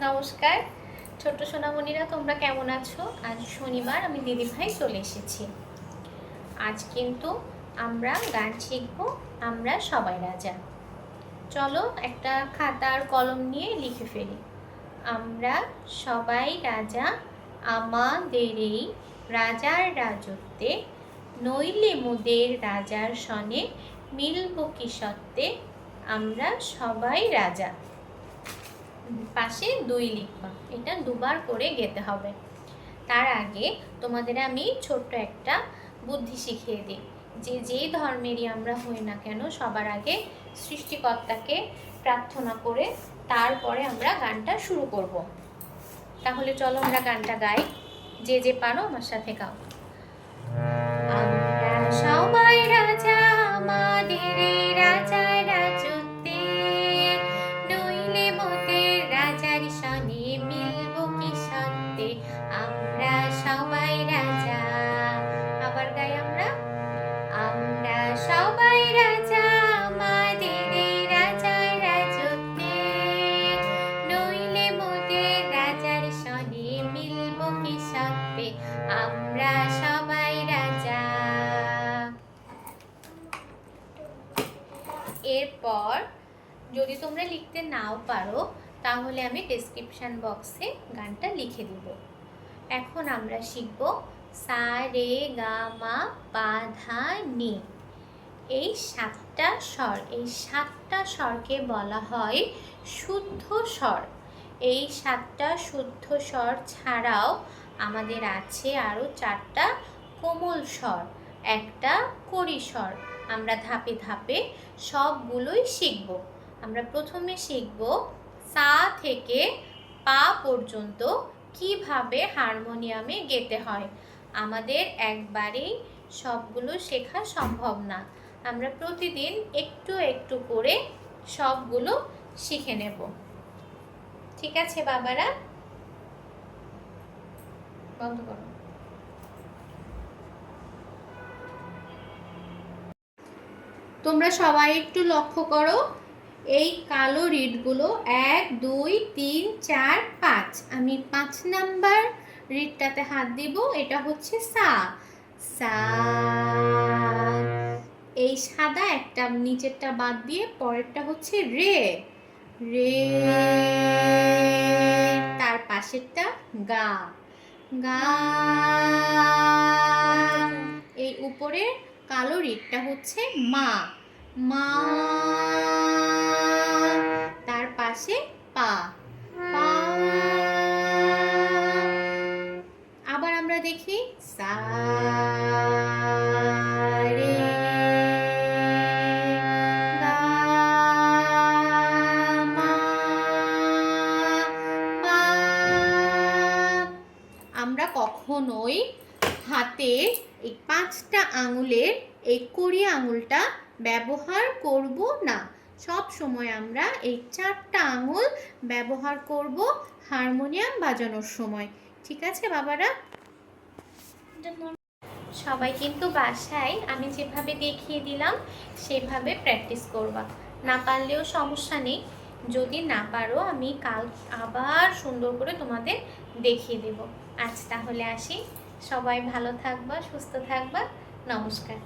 নমস্কার ছোট্ট সোনামণিরা, তোমরা কেমন আছো? আজ শনিবার, আমি দিদি ভাই চলে এসেছি। আজ কিন্তু আমরা গান শিখবো, আমরা সবাই রাজা। চলো একটা খাতা আর কলম নিয়ে লিখে ফেলি। আমরা সবাই রাজা, আমাদের এই রাজার রাজত্বে, নইলে মোদের রাজার সনে মিলব কি সত্ত্বে, আমরা সবাই রাজা। পাশে 2 লিখবা, এটা দুবার করে গেতে হবে। তার আগে তোমাদের আমি ছোট্ট একটা বুদ্ধি শিখিয়ে দিই যে যেই ধর্মেরই আমরা হই না কেন, সবার আগে সৃষ্টিকর্তাকে প্রার্থনা করে তারপরে আমরা গানটা শুরু করব। তাহলে চলো আমরা গানটা গাই, যে যে পারো আমার সাথে গাও। আমরা সবাই রাজা, আমাদের এই রাজার রাজত্বে, নইলে মোদের রাজার সনে মিলব কি সত্ত্বে, আমরা সবাই রাজা। আবার গাই আমরা। আমরা সবাই রাজা, আমাদের এই রাজার রাজত্বে, নইলে মোদের রাজার সনে মিলব কি সত্ত্বে, আমরা সবাই রাজা। এরপর যদি তোমরা লিখতে নাও পারো তাহলে আমি ডেসক্রিপশন বক্সে গানটা লিখে দিব। এখন আমরা শিখব সা রে গা মা পা ধা নি। এই 7টা স্বর, এই 7টা স্বরকে বলা হয় শুদ্ধ স্বর। এই 7টা শুদ্ধ স্বর ছাড়াও আমাদের আছে আরও 4টা কোমল স্বর, একটা কড়ি স্বর। আমরা ধাপে ধাপে সবগুলোই শিখব। আমরা প্রথমে শিখব সা থেকে পা পর্যন্ত কিভাবে হারমোনিয়ামে গেতে হয়। আমাদের একবারেই সবগুলো শেখা সম্ভব না, আমরা প্রতিদিন একটু একটু করে সবগুলো শিখে নেব। ঠিক আছে বাবারা? বন্ধ করো। তোমরা সবাই একটু লক্ষ্য করো, এই কালো রিডগুলো 1 2 3 4 5। আমি 5 নাম্বার রিডটাতে হাত দিব, এটা হচ্ছে সা। সা। এই সাদা একটা নিচেরটা বাদ দিয়ে পরেরটা হচ্ছে রে। রে। তার পাশেরটা গা। গা। এই উপরের কালো রিডটা হচ্ছে মা। মা। তার পাশে পা। পা। আবার আমরা দেখি সা রে গা মা পা। আমরা কখনোই হাতে এই 5টা আঙুলের এই কড়ি আঙুলটা ব্যবহার করব না। সব সময় আমরা এই 4টা আঙুল ব্যবহার করব হারমোনিয়াম বাজানোর সময়। ঠিক আছে বাবারা? সবাই কিন্তু বাসায় আমি যেভাবে দেখিয়ে দিলাম সেভাবে প্র্যাকটিস করবা। না পারলেও সমস্যা নেই, যদি না পারো আমি কাল আবার সুন্দর করে তোমাদের দেখিয়ে দেব। আজ তাহলে আসি, সবাই ভালো থাকবা, সুস্থ থাকবা। নমস্কার।